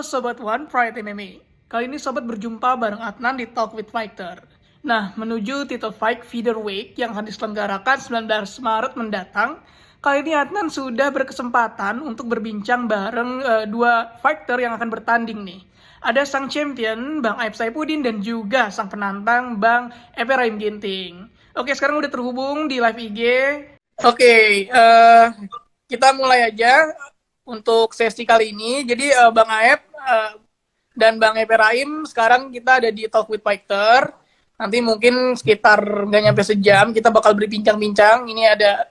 Sobat One Pride MMA. Kali ini Sobat berjumpa bareng Adnan di Talk with Fighter. Nah, menuju title fight featherweight yang akan diselenggarakan 19 Maret mendatang, kali ini Adnan sudah berkesempatan untuk berbincang bareng dua fighter yang akan bertanding nih. Ada sang champion Bang Aib Saifuddin dan juga sang penantang Bang Epe Rahim Ginting. Oke, sekarang udah terhubung di live IG. Oke, kita mulai aja untuk sesi kali ini. Jadi Bang Aep dan Bang Epe Rahim sekarang kita ada di Talk with Fighter. Nanti mungkin sekitar nggak nyampe sejam kita bakal berbincang-bincang. Ini ada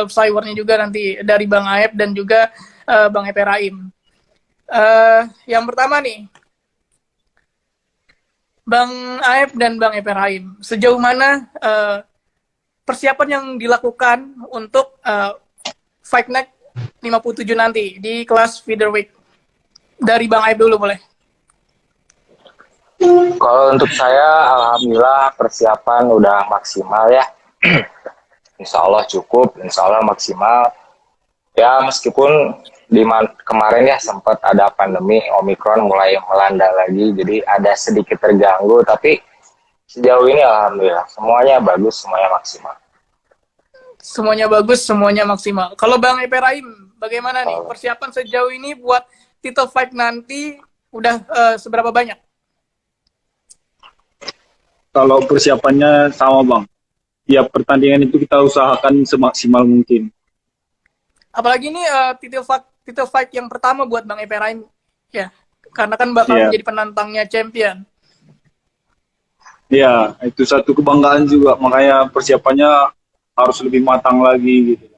viewernya juga nanti dari Bang Aep dan juga Bang Epe Rahim. Yang pertama nih, Bang Aep dan Bang Epe Rahim, sejauh mana persiapan yang dilakukan untuk Fight Night 57 nanti di kelas featherweight? Dari Bang Aib dulu boleh. Kalau untuk saya, alhamdulillah persiapan udah maksimal ya. Insya Allah cukup, insya Allah maksimal. Ya meskipun kemarin ya sempat ada pandemi Omicron mulai melanda lagi, jadi ada sedikit terganggu. Tapi sejauh ini alhamdulillah semuanya bagus, semuanya maksimal. Semuanya bagus, semuanya maksimal. Kalau Bang Epe Rahim, bagaimana nih persiapan sejauh ini buat title fight nanti udah seberapa banyak? Kalau persiapannya sama Bang, tiap pertandingan itu kita usahakan semaksimal mungkin. Apalagi ini title fight yang pertama buat Bang Epe Rahim ya, karena kan bakal menjadi penantangnya champion. Iya, itu satu kebanggaan juga, makanya persiapannya harus lebih matang lagi gitu.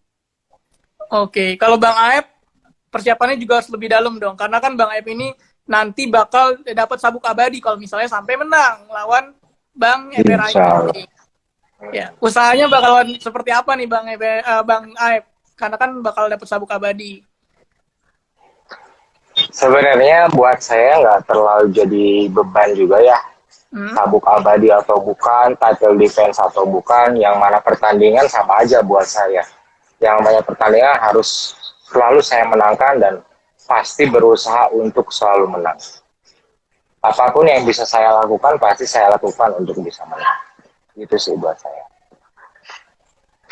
Oke, kalau Bang Aep persiapannya juga harus lebih dalam dong, karena kan Bang Aep ini nanti bakal dapat sabuk abadi kalau misalnya sampai menang lawan Bang Epe Rahim. Ya, usahanya bakalan seperti apa nih Bang Aep? Karena kan bakal dapat sabuk abadi. Sebenarnya buat saya nggak terlalu jadi beban juga ya. Sabuk abadi atau bukan, title defense atau bukan, yang mana pertandingan sama aja buat saya. Yang banyak pertandingan harus selalu saya menangkan dan pasti berusaha untuk selalu menang. Apapun yang bisa saya lakukan, pasti saya lakukan untuk bisa menang. Itu sih buat saya.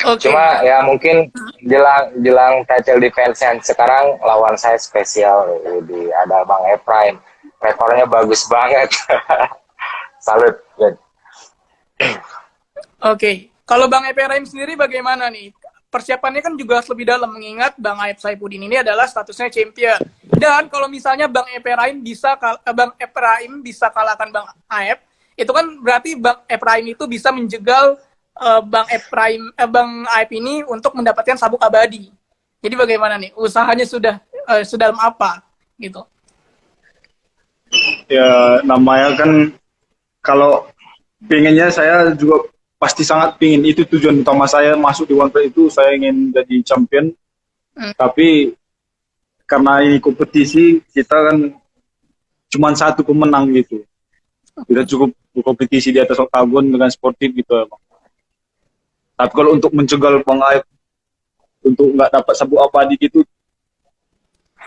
Okay. Cuma ya mungkin jelang title defense yang sekarang lawan saya spesial. Jadi ada Bang Ephraim, rekornya bagus banget. Salut. Oke, kalau Bang Epe Rahim sendiri bagaimana nih? Persiapannya kan juga harus lebih dalam, mengingat Bang Aib Saifuddin ini adalah statusnya champion. Dan kalau misalnya Bang Epe Rahim bisa kalahkan Bang Aib, itu kan berarti Bang Epe Rahim itu bisa menjegal Bang Aib ini untuk mendapatkan sabuk abadi. Jadi bagaimana nih? Usahanya sudah dalam apa gitu? Ya namanya kan, kalau pengennya saya juga pasti sangat pingin, itu tujuan utama saya masuk di One Pride itu, saya ingin jadi champion. Tapi karena ini kompetisi, kita kan cuma satu pemenang gitu. Kita cukup berkompetisi di atas oktagon dengan sportif gitu Bang. Tapi kalau untuk mencegal Bang Aib untuk nggak dapat sabuk abadi gitu,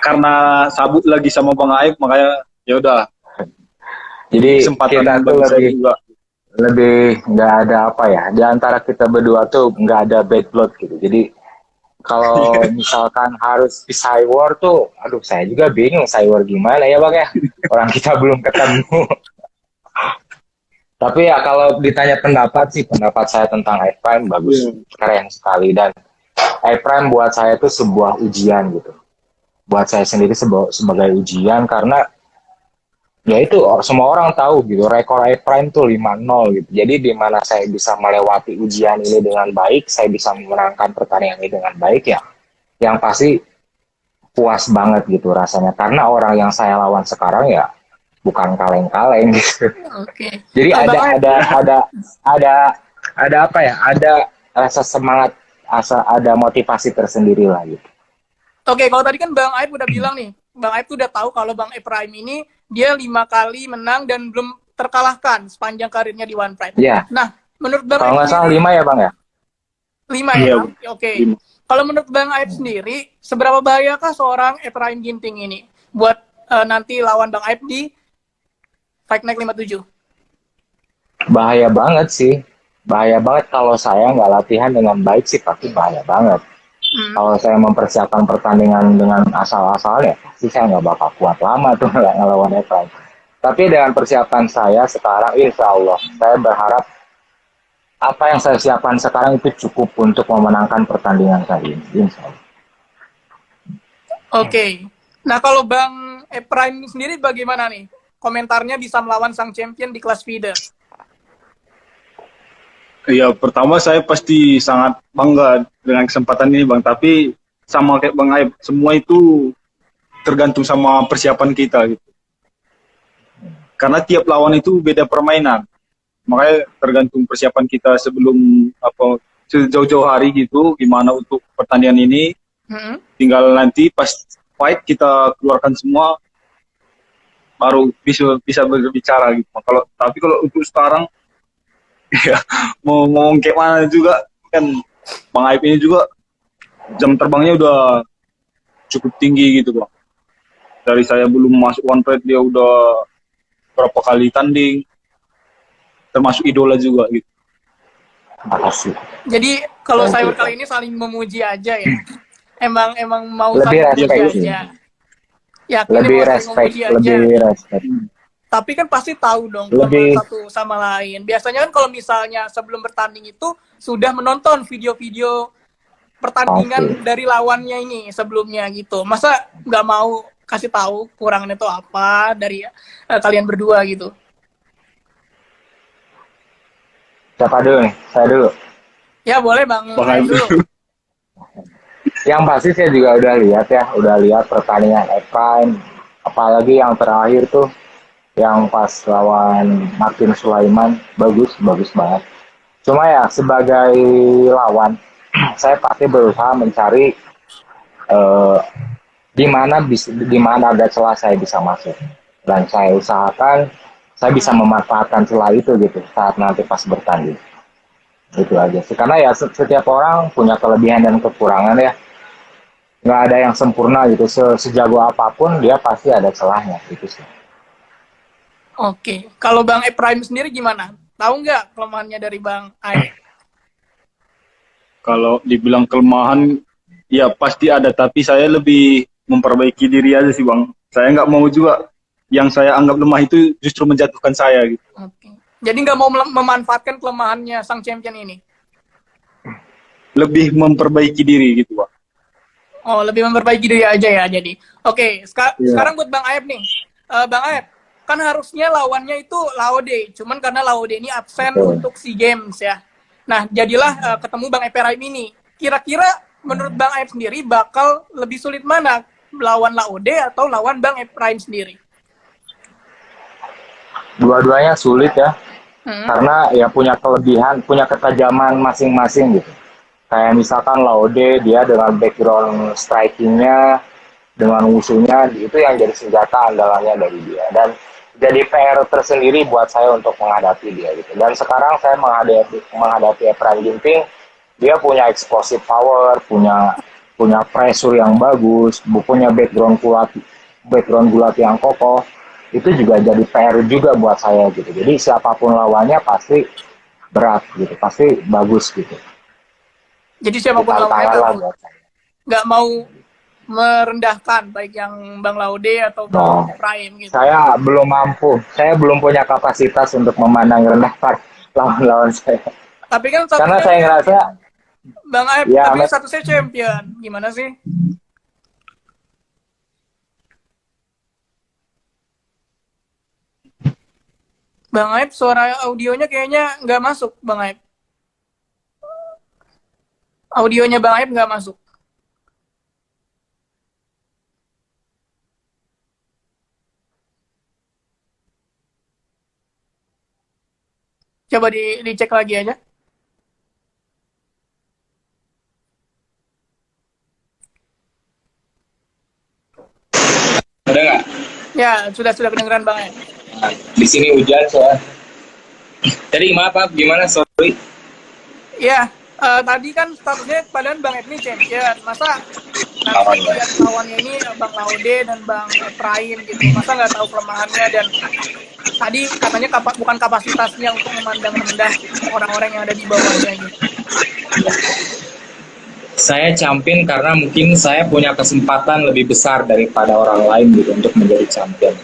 karena sabuk lagi sama Bang Aib, makanya ya udah. Jadi kesempatan kita tuh lebih nggak ada apa ya, di antara kita berdua tuh nggak ada bad blood gitu. Jadi kalau misalkan harus di Cywar tuh, aduh saya juga bingung Cywar gimana ya Bang ya, orang kita belum ketemu. Tapi ya kalau ditanya pendapat saya tentang Ephraim bagus, keren sekali. Dan Ephraim buat saya itu sebuah ujian gitu. Buat saya sendiri sebagai ujian, karena ya itu semua orang tahu gitu, rekor Ephraim tuh 5-0 gitu. Jadi di mana saya bisa melewati ujian ini dengan baik, saya bisa memenangkan pertandingan ini dengan baik ya, yang pasti puas banget gitu rasanya. Karena orang yang saya lawan sekarang ya bukan kaleng-kaleng gitu. Oke. Jadi ada apa ya? Ada rasa semangat, ada motivasi tersendiri lah gitu. Oke, kalau tadi kan Bang Aib udah bilang nih, Bang Aib tuh udah tahu kalau Bang Ephraim ini dia 5 kali menang dan belum terkalahkan sepanjang karirnya di One Pride. Iya. Nah, menurut Bang kalau nggak salah 5 ya Bang ya? 5 ya? Oke. Kalau menurut Bang Aib sendiri, seberapa bahayakah seorang Ephraim Ginting ini buat nanti lawan Bang Aib di Fight Night 57? Bahaya banget sih. Bahaya banget kalau saya nggak latihan dengan baik sih, pasti bahaya banget. Kalau saya mempersiapkan pertandingan dengan asal-asalnya, pasti saya nggak bakal kuat lama tuh ngelawan Evan. Tapi dengan persiapan saya sekarang, insya Allah, saya berharap apa yang saya siapkan sekarang itu cukup untuk memenangkan pertandingan kali ini. Insya Allah. Oke. Nah, kalau Bang Prime sendiri bagaimana nih? Komentarnya bisa melawan sang champion di kelas feeder. Ya, pertama saya pasti sangat bangga dengan kesempatan ini, Bang. Tapi sama kayak Bang Aib, semua itu tergantung sama persiapan kita gitu. Karena tiap lawan itu beda permainan. Makanya tergantung persiapan kita sebelum jauh-jauh hari gitu, gimana untuk pertandingan ini. Tinggal nanti pas fight kita keluarkan semua, baru bisa berbicara gitu. Tapi kalau untuk sekarang, ya mau ngomong kayak mana juga kan, Bang Aib ini juga jam terbangnya udah cukup tinggi gitu, Bang. Dari saya belum masuk One Pride dia udah berapa kali tanding, termasuk idola juga gitu. Makasih. Jadi kalau saya kali ini saling memuji aja ya. Emang mau lebih saling respect memuji aja. Yakin lebih mau saling respect, memuji aja. lebih respect. Tapi kan pasti tahu dong Lebih. satu sama lain. Biasanya kan kalau misalnya sebelum bertanding itu sudah menonton video-video pertandingan dari lawannya ini sebelumnya gitu. Masa nggak mau kasih tahu kurangannya itu apa dari kalian berdua gitu? Siapa dulu nih? Saya dulu. Ya boleh Bang Aib dulu. Yang pasti saya juga udah lihat pertandingan Evan, apalagi yang terakhir tuh yang pas lawan Martin Sulaiman, bagus banget. Cuma ya sebagai lawan, saya pasti berusaha mencari di mana ada celah saya bisa masuk, dan saya usahakan saya bisa memanfaatkan celah itu gitu saat nanti pas bertanding. Itu aja sih, karena ya setiap orang punya kelebihan dan kekurangan ya, nggak ada yang sempurna gitu. Sejago apapun dia pasti ada celahnya gitu sih. Oke, kalau Bang Prime sendiri gimana? Tahu nggak kelemahannya dari Bang Aib? Kalau dibilang kelemahan, ya pasti ada, tapi saya lebih memperbaiki diri aja sih, Bang. Saya nggak mau juga yang saya anggap lemah itu justru menjatuhkan saya gitu. Oke. Jadi nggak mau memanfaatkan kelemahannya sang champion ini? Lebih memperbaiki diri gitu, Bang. Oh, lebih memperbaiki diri aja ya jadi. Oke, sekarang buat Bang Aib nih. Bang Aib, kan harusnya lawannya itu Laude, cuman karena Laude ini absen untuk SEA Games ya. Nah, jadilah ketemu Bang Prime ini. Kira-kira menurut Bang Aib sendiri bakal lebih sulit mana? Lawan Laude atau lawan Bang Prime sendiri? Dua-duanya sulit ya. Karena ya punya kelebihan, punya ketajaman masing-masing gitu. Kayak misalkan Laude, dia dengan background strikingnya, dengan wusunya, itu yang jadi senjata andalannya dari dia. Dan jadi PR tersendiri buat saya untuk menghadapi dia gitu. Dan sekarang saya menghadapi Efraim Ginting, dia punya explosive power, punya pressure yang bagus, punya background gulat yang kokoh. Itu juga jadi PR juga buat saya gitu. Jadi siapapun lawannya pasti berat gitu, pasti bagus gitu. Jadi siapapun lawannya nggak mau merendahkan baik yang Bang Laude atau Bang Prime gitu. Saya belum mampu, saya belum punya kapasitas untuk memandang rendah lawan-lawan saya. Tapi kan karena saya ngerasa Bang Aib, ya, tapi satu saya champion, gimana sih? Bang Aib, suara audionya kayaknya nggak masuk, Bang Aib. Audionya Bang Aib nggak masuk. Coba dicek lagi aja. Ada nggak? Ya, sudah kedengeran Bang Aib. Di sini hujan soalnya. Jadi gimana? Sorry. Ya, tadi kan statusnya padahal Bang Aib ini champion. Masa nanti lihat lawannya ini Bang Laude dan Bang Efraim gitu, masa nggak tahu kelemahannya? Dan tadi katanya bukan kapasitasnya untuk memandang rendah orang-orang yang ada di bawahnya gitu. Saya champion karena mungkin saya punya kesempatan lebih besar daripada orang lain gitu untuk menjadi champion.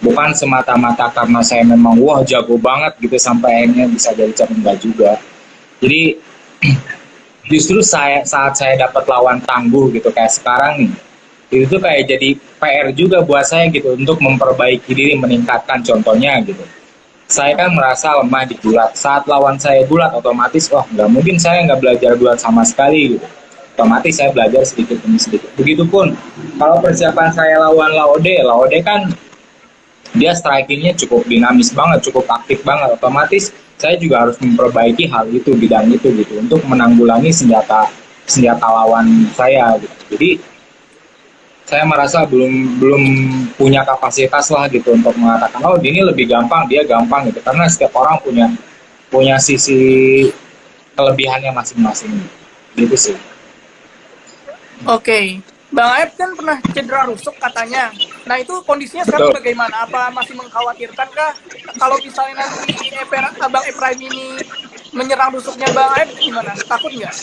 Bukan semata-mata karena saya memang wah jago banget gitu sampai akhirnya bisa jadi champion, enggak juga. Jadi justru saat saya dapat lawan tangguh gitu kayak sekarang nih, itu kayak jadi PR juga buat saya gitu untuk memperbaiki diri, meningkatkan. Contohnya gitu, saya kan merasa lemah di gulat. Saat lawan saya gulat, otomatis wah nggak mungkin saya nggak belajar gulat sama sekali gitu. Otomatis saya belajar sedikit demi sedikit. Begitupun kalau persiapan saya lawan Laude kan dia strikingnya cukup dinamis banget, cukup aktif banget. Otomatis saya juga harus memperbaiki hal itu, bidang itu gitu, untuk menanggulangi senjata lawan saya gitu. Jadi saya merasa belum punya kapasitas lah gitu untuk mengatakan oh ini lebih gampang, dia gampang gitu, karena setiap orang punya sisi kelebihannya masing-masing gitu sih. Oke, Bang Aep kan pernah cedera rusuk katanya. Nah itu kondisinya sekarang bagaimana? Apa masih mengkhawatirkan kah? Kalau misalnya nanti Abang Efraim ini menyerang rusuknya Bang Aep gimana? Takut nggak?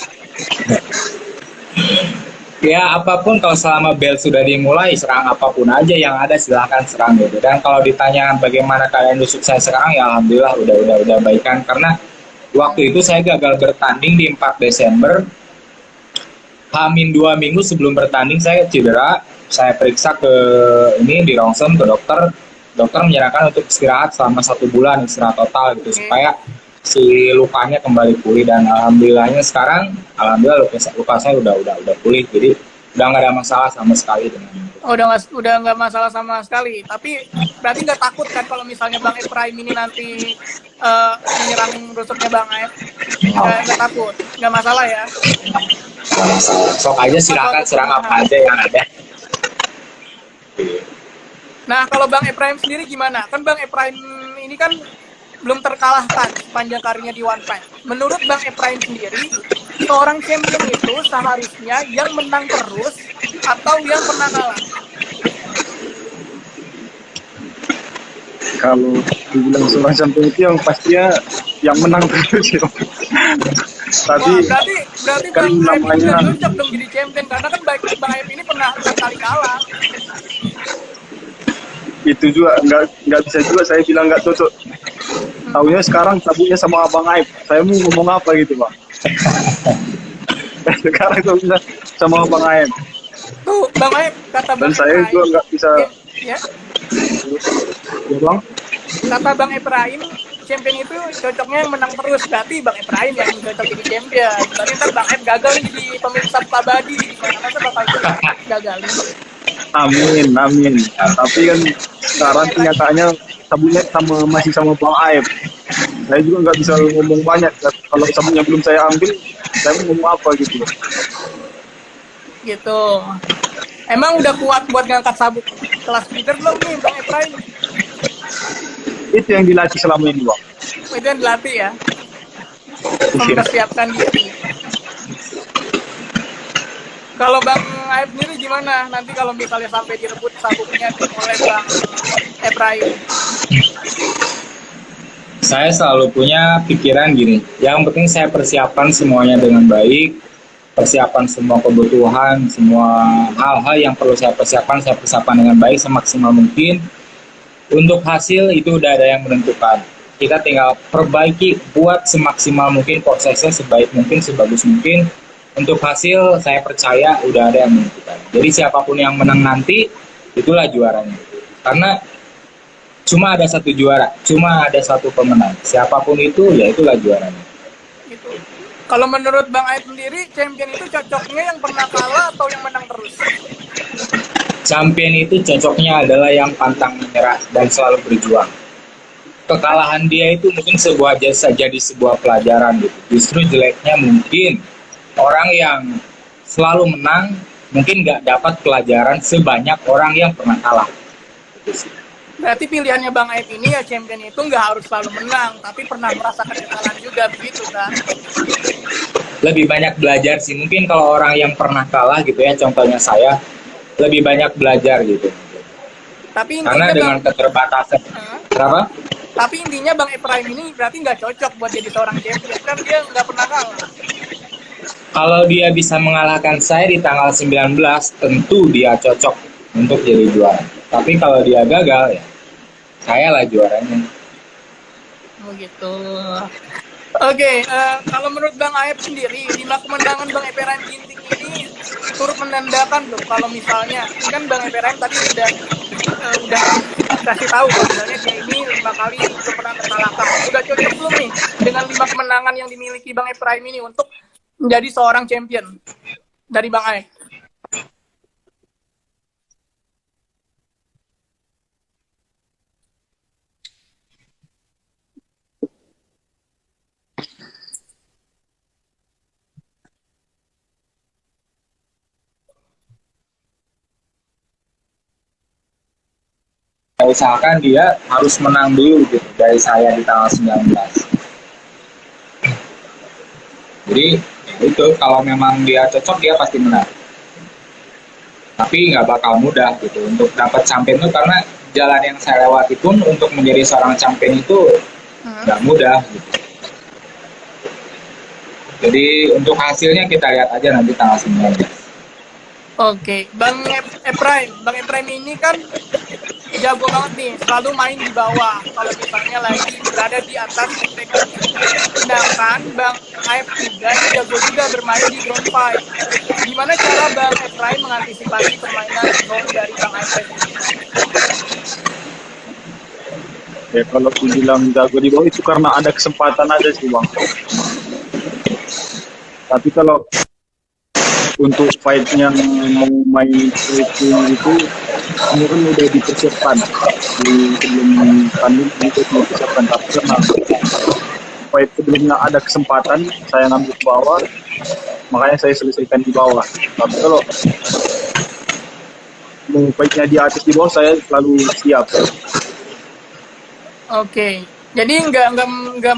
Ya apapun, kalau selama bel sudah dimulai, serang apapun aja yang ada silahkan serang gitu. Dan kalau ditanya bagaimana kalian rusuk saya sekarang, ya alhamdulillah udah baikan, karena waktu itu saya gagal bertanding di 4 Desember. Hamin 2 minggu sebelum bertanding saya cedera, saya periksa di Rongsen ke dokter menyarankan untuk istirahat selama 1 bulan, istirahat total gitu, supaya si lukanya kembali pulih. Dan alhamdulillahnya sekarang luka saya udah pulih, jadi udah nggak ada masalah sama sekali dengan itu. Oh, udah nggak masalah sama sekali. Tapi berarti nggak takut kan kalau misalnya Bang Efraim ini nanti menyerang rusuknya Bang Aep? Nggak takut, nggak masalah ya? Nggak masalah, sok aja silakan serang apa aja yang ada. Nah kalau Bang Efraim sendiri gimana? Kan Bang Efraim ini kan belum terkalahkan sepanjang karirnya di One Fight. Menurut Bang Efraim sendiri, seorang champion itu seharusnya yang menang terus atau yang pernah kalah? Kalau dibilang seorang champion itu yang pastinya yang menang terus ya. Tapi berarti kan Bang Aep ini namanya udah cocok dong jadi champion, karena kan Bang Aep ini pernah berkali kalah. itu juga nggak bisa juga saya bilang nggak cocok. Taunya sekarang sabuknya sama Abang Aep. Saya mau ngomong apa gitu Bang? Sekarang itu bisa sama Abang Aep. Tuh Bang Aep kata Bang Dan saya Efraim, juga nggak bisa. ya Bang, kata Bang Efraim, champion itu cocoknya yang menang terus. Berarti Bang Efraim yang cocok jadi champion. Berarti ntar Bang Aep gagal nih jadi pemilik sabuk abadi. Masa bakal gagal nih? amin. Tapi kan sekarang kenyataannya sabuknya masih sama Bang Aep. Saya juga nggak bisa ngomong banyak. Kalau sabuknya belum saya ambil, saya mau ngomong apa gitu. Gitu. Emang udah kuat buat ngangkat sabuk kelas leader belum nih Bang Efraim? Itu yang dilatih selama ini Bang. Itu yang dilatih ya? Mempersiapkan diri. Kalau Bang Aep sendiri gimana? Nanti kalau misalnya sampai direbut sabuknya oleh Bang Efraim? Saya selalu punya pikiran gini, yang penting saya persiapkan semuanya dengan baik, persiapan semua kebutuhan, semua hal-hal yang perlu saya persiapkan dengan baik semaksimal mungkin. Untuk hasil itu udah ada yang menentukan. Kita tinggal perbaiki, buat semaksimal mungkin prosesnya, sebaik mungkin, sebagus mungkin. Untuk hasil saya percaya udah ada yang menentukan. Jadi siapapun yang menang nanti, itulah juaranya. Karena cuma ada satu juara, cuma ada satu pemenang. Siapapun itu, ya itulah juaranya. Gitu. Kalau menurut Bang Aep sendiri, champion itu cocoknya yang pernah kalah atau yang menang terus? Champion itu cocoknya adalah yang pantang menyerah dan selalu berjuang. Kekalahan dia itu mungkin jadi sebuah pelajaran gitu. Justru jeleknya mungkin orang yang selalu menang mungkin nggak dapat pelajaran sebanyak orang yang pernah kalah. Berarti pilihannya Bang Aep ini ya champion itu nggak harus selalu menang, tapi pernah merasakan kekalahan juga, begitu kan? lebih banyak belajar sih. Mungkin kalau orang yang pernah kalah gitu ya, contohnya saya, lebih banyak belajar gitu. Tapi Karena intinya dengan Bang, keterbatasan. Hah? Kenapa? Tapi intinya Bang Ephraim ini berarti nggak cocok buat jadi seorang champion, kan dia nggak pernah kalah. Kalau dia bisa mengalahkan saya di tanggal 19, tentu dia cocok untuk jadi juara. Tapi kalau dia gagal, ya saya lah juaranya. Begitu. Oke, kalau menurut Bang Aep sendiri, 5 kemenangan Bang Ephraim Ginting ini turut menandakan belum kalau misalnya kan Bang Ephraim tadi udah kasih tahu kalau misalnya dia ini 5 kali belum pernah terkalahkan. Sudah cocok belum nih dengan 5 kemenangan yang dimiliki Bang Ephraim ini untuk menjadi seorang champion dari Bang Aep? Ya, usahakan dia harus menang dulu gitu dari saya di tanggal 19. Jadi itu kalau memang dia cocok dia pasti menang. Tapi nggak bakal mudah gitu untuk dapat champion itu, karena jalan yang saya lewati pun untuk menjadi seorang champion itu nggak mudah gitu. Jadi untuk hasilnya kita lihat aja nanti tanggal 19. Oke, Bang Ephraim ini kan jago banget nih, selalu main di bawah kalau misalnya lagi berada di atas mereka. Sedangkan Bang Aep juga jago juga bermain di ground fight. Gimana cara Bang Ephraim mengantisipasi permainan ground dari Bang Aep? Ya kalau dibilang jago di bawah itu karena ada kesempatan aja sih Bang. Tapi kalau untuk fight yang mau main striking itu ini kan udah dipersiapkan sebelum tanding, itu dipersiapkan. Tapi karena fight sebelumnya ada kesempatan saya ngambil ke bawah, makanya saya selesaikan di bawah. Tapi kalau mau fightnya di atas di bawah, saya selalu siap. Oke, jadi nggak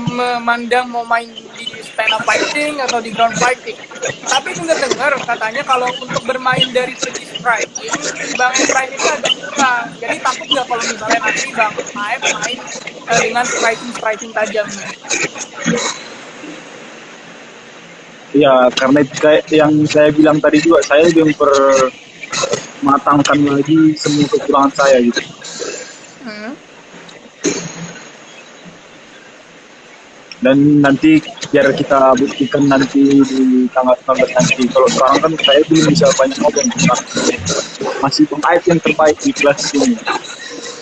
memandang mau main di stand up fighting atau di ground fighting. Tapi dengar katanya kalau untuk bermain dari segi striking, Bang Ephraim itu agak kurang. Jadi takut nggak kalau misalnya nanti Bang Aep main dengan striking tajamnya? Ya karena kayak yang saya bilang tadi juga, saya belum matangkan lagi semua kekurangan saya gitu. Dan nanti biar kita buktikan nanti di tanggal 19 nanti. Kalau sekarang kan saya belum bisa banyak ngomong, masih Bang Aep yang terbaik di kelas ini.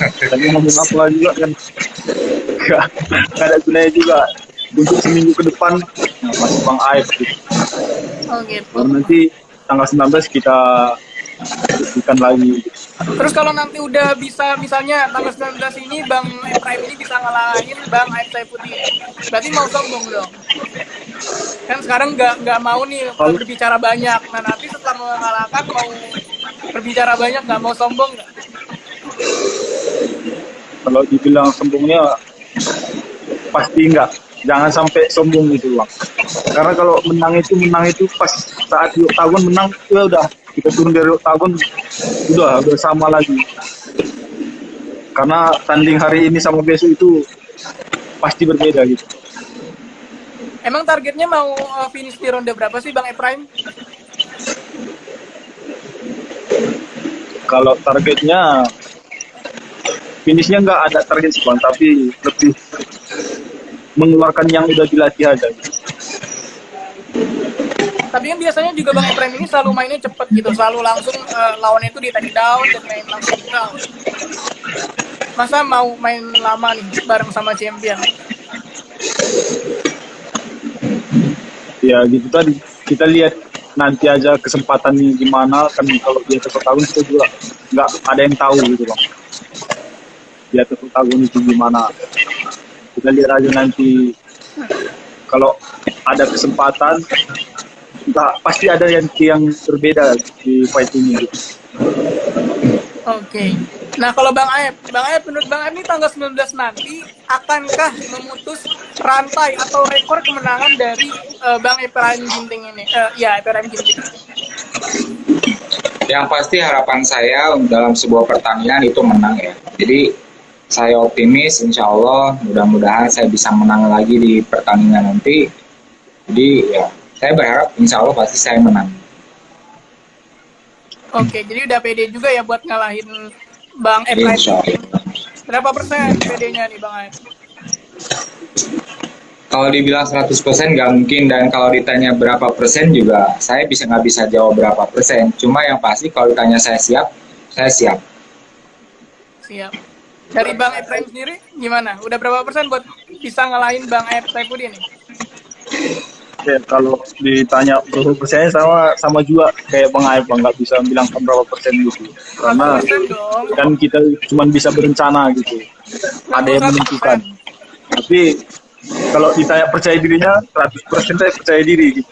Tapi ngomong apa juga kan gak ada gunanya juga. Untuk seminggu ke depan masih Bang Aep gitu. Oh gitu. Baru nanti tanggal 19 kita buktikan lagi. Terus kalau nanti udah bisa, misalnya tanggal 19 ini Bang Ephraim ini bisa ngalahin Bang Aep Saifuddin, berarti mau sombong dong? Kan sekarang nggak mau nih berbicara banyak. Nah nanti setelah mengalahkan mau berbicara banyak, nggak mau sombong nggak? Kalau dibilang sombongnya pasti enggak. Jangan sampai sombong gitu Bang. Karena kalau menang itu pas saat di oktagon menang, ya udah kita turun dari oktagon udah sama lagi. Karena tanding hari ini sama besok itu pasti berbeda gitu. Emang targetnya mau finish di ronde berapa sih Bang Ephraim? Kalau targetnya finishnya nggak ada target sih Bang, tapi lebih mengeluarkan yang udah dilatih aja. Tapi kan biasanya juga Bang Ephraim ini selalu mainnya cepet gitu, selalu langsung lawannya itu di take down dan main langsung down. Masa mau main lama nih bareng sama champion? Ya gitu tadi, kita lihat nanti aja kesempatannya gimana kan. Kalau dia tetap tahun kita juga nggak ada yang tahu gitu Bang. Dia tetap tahun itu gimana, kita lihat aja nanti. Kalau ada kesempatan pasti ada yang berbeda di fight ini gitu. Oke. Nah kalau Bang Aep menurut Bang Aep ini tanggal 19 nanti akankah memutus rantai atau rekor kemenangan dari Bang Ephraim Ginting ini? Ya, Ephraim Ginting. Yang pasti harapan saya dalam sebuah pertandingan itu menang ya. Jadi saya optimis, insya Allah mudah-mudahan saya bisa menang lagi di pertandingan nanti. Jadi ya saya berharap insya Allah pasti saya menang. Oke, jadi udah pede juga ya buat ngalahin Bang Ephraim. Insya Allah. Berapa persen PD-nya nih Bang Aep? Kalau dibilang 100% nggak mungkin, dan kalau ditanya berapa persen juga saya nggak bisa jawab berapa persen. Cuma yang pasti kalau ditanya saya siap, saya siap. Siap. Dari Bang Ephraim sendiri gimana? Udah berapa persen buat bisa ngalahin Bang Aep Saifuddin nih? Ya, kalau ditanya berapa persen sama juga kayak Bang Aep, nggak bisa bilang berapa persen gitu. Karena 100% dong. kan kita cuma bisa berencana gitu. Ada yang menentukan. Tapi kalau ditanya percaya dirinya 100% saya percaya diri gitu.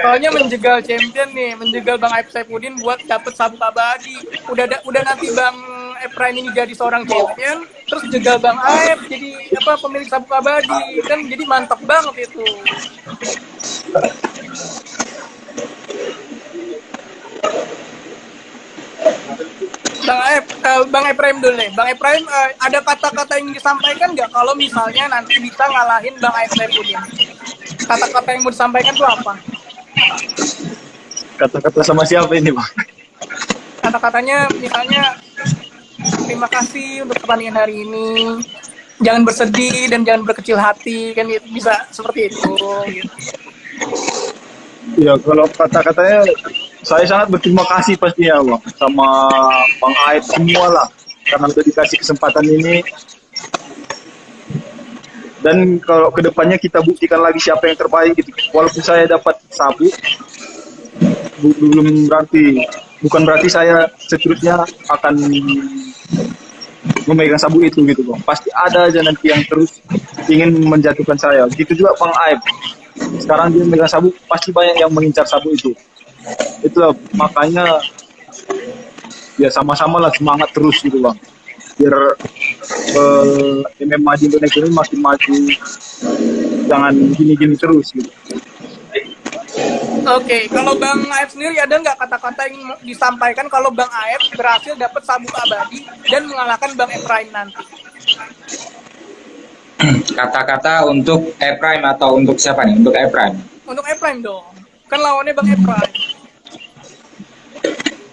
Soalnya menjegal champion nih, menjegal Bang Aep Saifuddin buat dapet sabuk abadi. Udah nanti Bang Ephraim ini jadi seorang champion, terus jegal Bang Aep jadi pemilik sabuk abadi, kan jadi mantap banget itu. Bang Ephraim dulu nih. Bang Ephraim, ada kata-kata yang disampaikan nggak kalau misalnya nanti bisa ngalahin Bang Aep Saifuddin? Kata-kata yang mau disampaikan tuh apa? Kata-kata sama siapa ini, Bang? Kata-katanya misalnya terima kasih untuk pertandingan hari ini. Jangan bersedih dan jangan berkecil hati, kan itu bisa seperti itu. Gitu. Ya, kalau kata-katanya saya sangat berterima kasih pastinya, Bang, sama Bang Aep semua lah, karena udah dikasih kesempatan ini. Dan kalau kedepannya kita buktikan lagi siapa yang terbaik gitu. Walaupun saya dapat sabuk, bukan berarti saya seterusnya akan memegang sabuk itu gitu, Bang. Pasti ada aja nanti yang terus ingin menjatuhkan saya. Begitu juga Bang Aep. Sekarang dia memegang sabuk, pasti banyak yang mengincar sabuk itu. Itulah makanya ya sama-sama lah semangat terus gitu, Bang. Biar MMA di Indonesia ini makin maju. Jangan gini-gini terus gitu. Oke, kalau Bang Aep sendiri ada nggak kata-kata yang disampaikan kalau Bang Aep berhasil dapat sabuk abadi dan mengalahkan Bang Ephraim nanti? Kata-kata untuk Ephraim atau untuk siapa nih? Untuk Ephraim. Untuk Ephraim dong. Kan lawannya Bang Ephraim.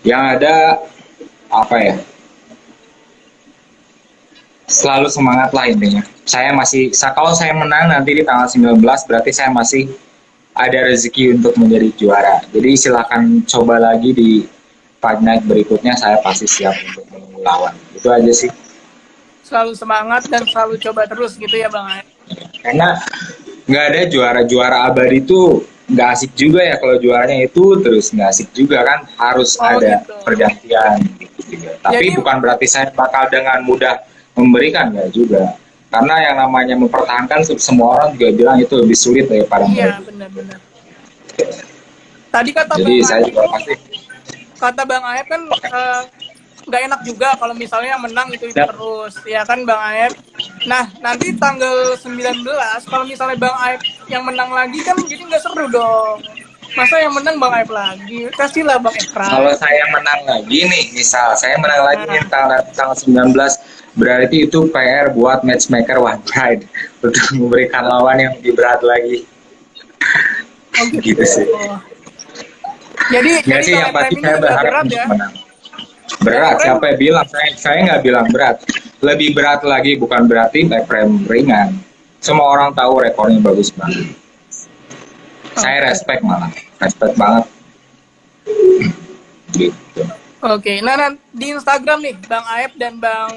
Yang ada apa ya? Selalu semangat lah intinya. Kalau saya menang nanti di tanggal 19, berarti saya masih ada rezeki untuk menjadi juara. Jadi silakan coba lagi di Fight Night berikutnya, saya pasti siap untuk melawan. Itu aja sih. Selalu semangat dan selalu coba terus gitu ya Bang Aep. Karena nggak ada juara abadi itu nggak asik juga ya, kalau juaranya itu terus nggak asik juga kan, harus ada gitu. pergantian gitu. Tapi Jadi, bukan berarti saya bakal dengan mudah memberikan, ya juga. Karena yang namanya mempertahankan, semua orang juga bilang itu lebih sulit daripada iya benar-benar. Tadi kata Jadi Bang saya Aep, juga pasti kata Bang Aep kan nggak enak juga kalau misalnya menang itu terus, ya kan Bang Aep. Nah nanti tanggal 19 kalau misalnya Bang Aep yang menang lagi kan jadi nggak seru dong. Masa yang menang Bang Aep lagi? Kasihlah Bang Ephraim. kalau saya menang lagi nih, misal saya menang lagi nih tanggal 19, berarti itu PR buat matchmaker One Pride untuk memberikan lawan yang lebih berat lagi. Oh, gitu sih. Jadi sih, yang pasti saya berharap berat untuk ya. menang. Berat, siapa yang bilang? Saya nggak bilang berat. Lebih berat lagi, bukan berarti frame ringan. Semua orang tahu rekornya bagus banget. Saya respect banget. Gitu. Oke, nah di Instagram nih Bang Aep dan Bang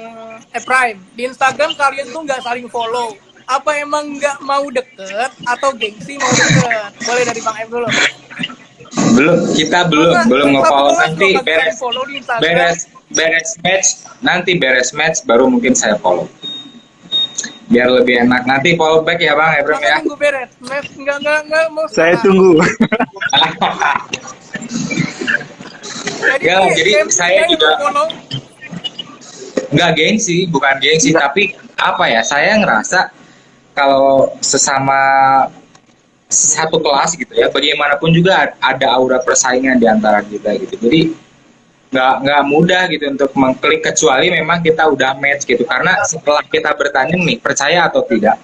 Ephraim, di Instagram kalian tuh nggak saling follow. Apa emang nggak mau deket atau gengsi mau deket? Boleh dari Bang Aep dulu. Kita belum nge-follow. Nanti beres match baru mungkin saya follow. Biar lebih enak. Nanti follow back ya Bang Ephraim ya. Tunggu beres. Nggak mau. Saya tunggu. Jadi saya juga nggak gengsi, bukan gengsi, tapi apa ya, saya ngerasa kalau sesama satu kelas gitu ya, bagaimanapun juga ada aura persaingan di antara kita gitu. Jadi nggak mudah gitu untuk mengklik, kecuali memang kita udah match gitu. Karena setelah kita bertanding nih, percaya atau tidak,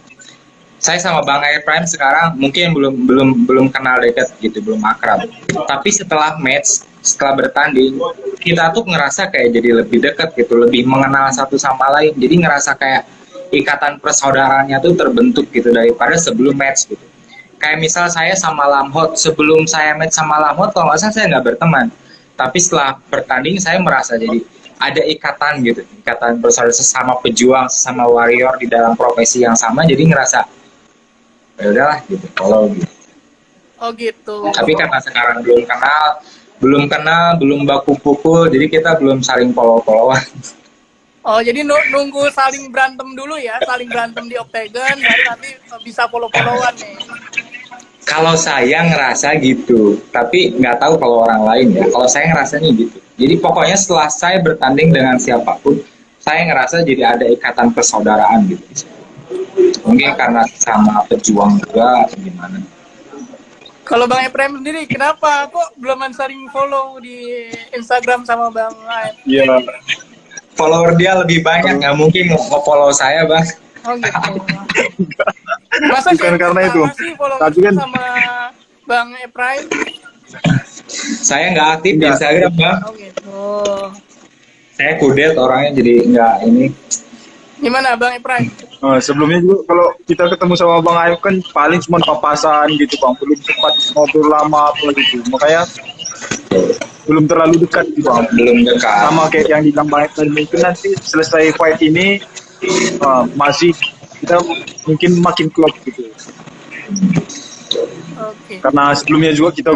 saya sama Bang Air Prime sekarang mungkin belum kenal dekat gitu, belum akrab. Tapi setelah match, setelah bertanding, kita tuh ngerasa kayak jadi lebih dekat gitu, lebih mengenal satu sama lain. Jadi ngerasa kayak ikatan persaudaraannya tuh terbentuk gitu daripada sebelum match gitu. Kayak misal saya sama Lamhot, sebelum saya match sama Lamhot, kalau nggak salah saya nggak berteman. Tapi setelah bertanding saya merasa jadi ada ikatan gitu, ikatan bersaudara, sesama pejuang, sesama warrior di dalam profesi yang sama. Jadi ngerasa ya udahlah gitu, kalau gitu. Oh gitu. Tapi karena sekarang belum kenal, belum baku pukul, jadi kita belum saling follow-followan. Oh jadi nunggu saling berantem dulu ya, saling berantem di Octagon, baru nanti bisa follow-followan nih. Kalau saya ngerasa gitu, tapi nggak tahu kalau orang lain ya. Kalau saya ngerasanya gitu. Jadi pokoknya setelah saya bertanding dengan siapapun, saya ngerasa jadi ada ikatan persaudaraan gitu. Mungkin karena sama pejuang juga, atau gimana. Kalau Bang Eprem sendiri, kenapa kok belum sering follow di Instagram sama Bang Aep? Iya. Follower dia lebih banyak, nggak mungkin nge-follow saya, Bang. Oh gitu. Masa Bukan karena itu. Tapi kan sama Bang Eprem? Saya nggak aktif di Nggak. Instagram, Bang. Oh gitu. Saya kudet orangnya, jadi nggak ini. Gimana Bang Eprem? Sebelumnya juga kalau kita ketemu sama Bang Aib kan paling cuma papasan gitu Bang, belum sempat ngobrol lama apa gitu. Makanya belum terlalu dekat gitu Bang. Belum dekat. Sama kayak yang dibilang Bang Aib tadi, mungkin nanti selesai fight ini masih kita mungkin makin klop gitu. Oke. Karena sebelumnya juga kita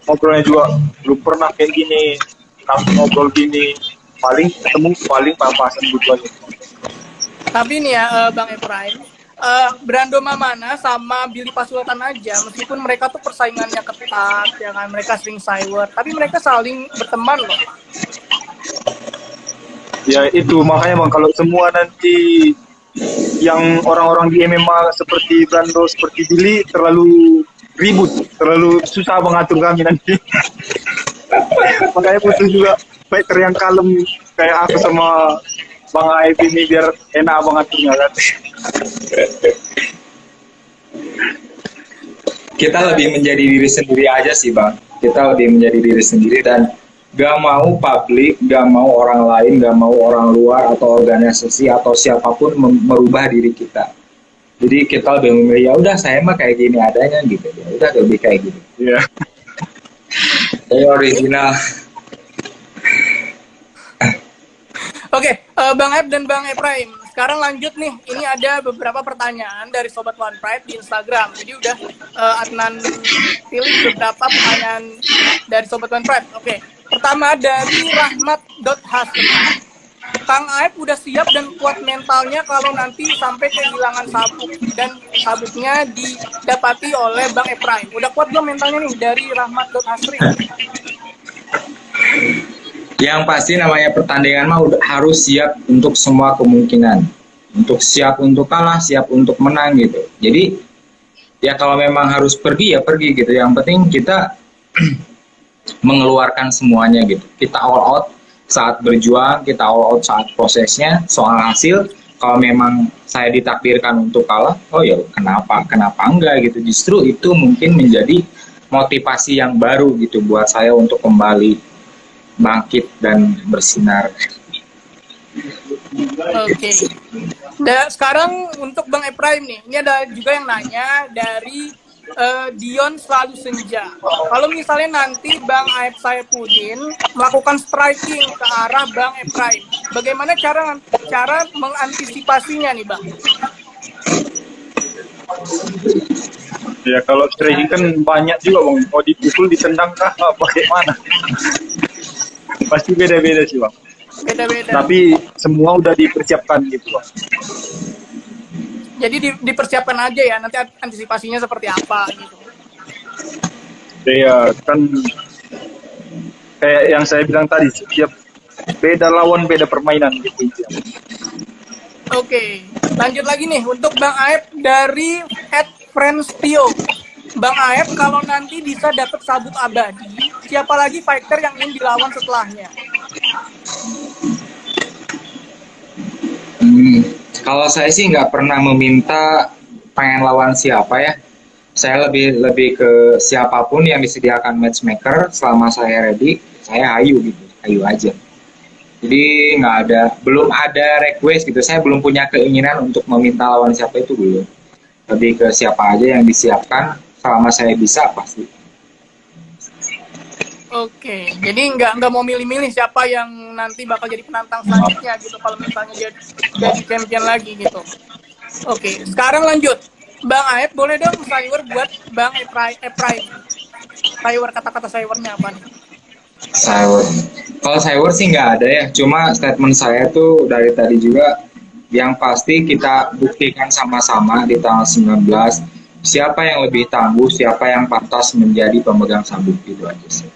ngobrolnya juga belum pernah kayak gini, langsung ngobrol gini, paling ketemu paling papasan gitu aja. Tapi nih ya Bang Eprem, Brando Mamana sama Billy Pasultan aja, meskipun mereka tuh persaingannya ketat, ya kan, mereka sering cyber, tapi mereka saling berteman loh. Ya itu makanya Bang, kalau semua nanti yang orang-orang di MMA seperti Brando, seperti Billy terlalu ribut, terlalu susah mengatur kami nanti. Makanya butuh juga fighter yang kalem kayak aku sama Bang Aib ini biar enak mengaturnya kan. Kita lebih menjadi diri sendiri aja sih, Bang. Kita lebih menjadi diri sendiri dan gak mau publik, gak mau orang lain, gak mau orang luar atau organisasi atau siapapun merubah diri kita. Jadi kita lebih memilih, ya udah saya mah kayak gini adanya gitu. Ya udah lebih kayak gini. Iya. Saya original. Oke, Bang Aep dan Bang Eprem, sekarang lanjut nih. Ini ada beberapa pertanyaan dari Sobat One Pride di Instagram. Jadi udah Adnan pilih beberapa pertanyaan dari Sobat One Pride. Oke, pertama dari Rahmat.Hasri. Kang Aep udah siap dan kuat mentalnya kalau nanti sampai kehilangan sabuk dan sabuknya didapati oleh Bang Eprem. Udah kuat belum mentalnya nih dari Rahmat.Hasri? Yang pasti namanya pertandingan mah udah harus siap untuk semua kemungkinan. Untuk siap untuk kalah, siap untuk menang gitu. Jadi ya kalau memang harus pergi ya pergi gitu. Yang penting kita mengeluarkan semuanya gitu. Kita all out saat berjuang, kita all out saat prosesnya. Soal hasil, kalau memang saya ditakdirkan untuk kalah, oh ya kenapa enggak gitu. Justru itu mungkin menjadi motivasi yang baru gitu buat saya untuk kembali bangkit dan bersinar. Oke. Dan sekarang untuk Bang Eprem nih, ini ada juga yang nanya dari Dion Selalu Senja. Kalau misalnya nanti Bang Aep Saifuddin melakukan striking ke arah Bang Eprem, bagaimana cara mengantisipasinya nih Bang? Ya kalau striking kan banyak juga Bang, mau dipukul, ditendang kah, bagaimana? Pasti beda-beda sih Bang. Beda-beda. Tapi semua udah dipersiapkan gitu Bang. Jadi dipersiapkan aja ya, nanti antisipasinya seperti apa gitu. Ya kan kayak yang saya bilang tadi, setiap beda lawan beda permainan gitu. Oke. lanjut lagi nih untuk Bang Aep dari @friendstio. Bang Aep kalau nanti bisa dapat sabuk abadi, siapa lagi fighter yang ingin dilawan setelahnya? Kalau saya sih nggak pernah meminta pengen lawan siapa ya. Saya lebih ke siapapun yang disediakan matchmaker selama saya ready, saya ayu gitu, ayu aja. Jadi belum ada request gitu. Saya belum punya keinginan untuk meminta lawan siapa itu belum. Lebih ke siapa aja yang disiapkan selama saya bisa pasti. Oke, jadi nggak mau milih-milih siapa yang nanti bakal jadi penantang selanjutnya gitu kalau misalnya jadi champion lagi gitu. Oke, sekarang lanjut. Bang Aep boleh dong sayur buat Bang Ephraim. Sayur, kata-kata sayurnya apa nih? Cyber. Kalau cyber sih nggak ada ya. Cuma statement saya tuh dari tadi juga yang pasti kita buktikan sama-sama di tanggal 19 siapa yang lebih tangguh, siapa yang pantas menjadi pemegang sabuk itu aja sih.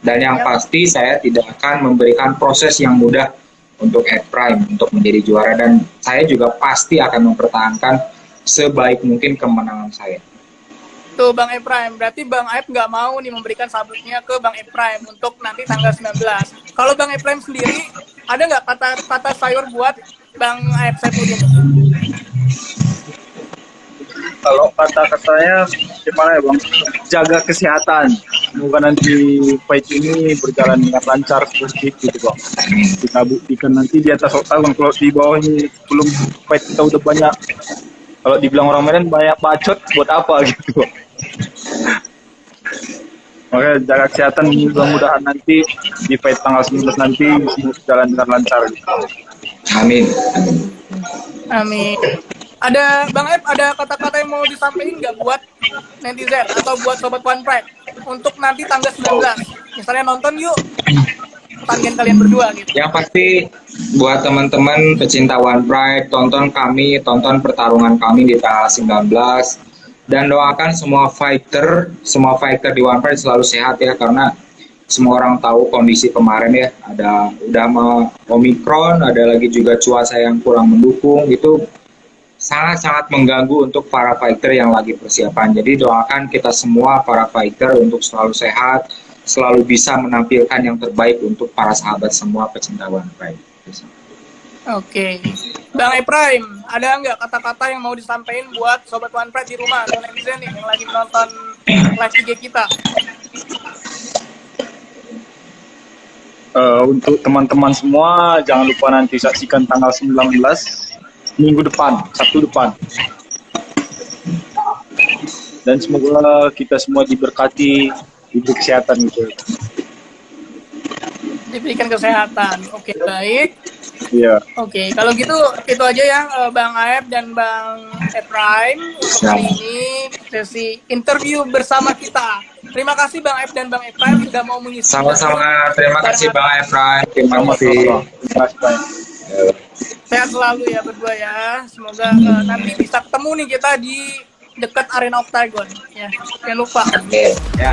Dan yang pasti saya tidak akan memberikan proses yang mudah untuk Prime untuk menjadi juara dan saya juga pasti akan mempertahankan sebaik mungkin kemenangan saya. Tuh Bang Ephraim, berarti Bang Aep nggak mau nih memberikan sabuknya ke Bang Ephraim untuk nanti tanggal 19. Kalau Bang Ephraim sendiri, ada nggak kata sayur buat Bang Aep Saifuddin? Kalau kata-katanya gimana ya Bang? Jaga kesehatan. Semoga nanti fight ini berjalan dengan lancar seperti itu Bang. Kita buktikan nanti di atas oktagon. Kalau di bawah ini belum fight kita udah banyak. Kalau dibilang orang Medan banyak bacot buat apa gitu. Oke, jaga kesehatan, mudah-mudahan nanti di fight tanggal 19 nanti semua berjalan dengan lancar gitu. Amin. Amin. Ada Bang Aep, ada kata-kata yang mau disampaikan nggak buat netizen atau buat Sobat One Pride untuk nanti tanggal 19? Misalnya nonton yuk pertandingan kalian berdua gitu. Yang pasti buat teman-teman pecinta One Pride, tonton pertarungan kami di tanggal 19 dan doakan semua fighter di One Pride selalu sehat ya, karena semua orang tahu kondisi kemarin ya, udah mau Omikron, ada lagi juga cuaca yang kurang mendukung, itu sangat-sangat mengganggu untuk para fighter yang lagi persiapan. Jadi doakan kita semua para fighter untuk selalu sehat, selalu bisa menampilkan yang terbaik untuk para sahabat semua pecinta One Pride. Oke. Bang Ephraim, ada nggak kata-kata yang mau disampaikan buat Sobat One Pride di rumah atau netizen nih yang lagi menonton live IG kita? Untuk teman-teman semua, jangan lupa nanti saksikan tanggal 19 minggu depan, Sabtu depan. Dan semoga kita semua diberkati, diberi kesehatan gitu. Diberikan kesehatan. Oke, baik. Iya. Oke, kalau gitu itu aja ya Bang Aep dan Bang Ephraim untuk hari ini sesi interview bersama kita. Terima kasih Bang Aep dan Bang Ephraim sudah mau mengisi. Sama-sama, terima kasih Bang Ephraim. Terima kasih. Sehat selalu ya berdua ya. Semoga nanti bisa ketemu nih kita di dekat arena Octagon ya. Jangan lupa. Ya.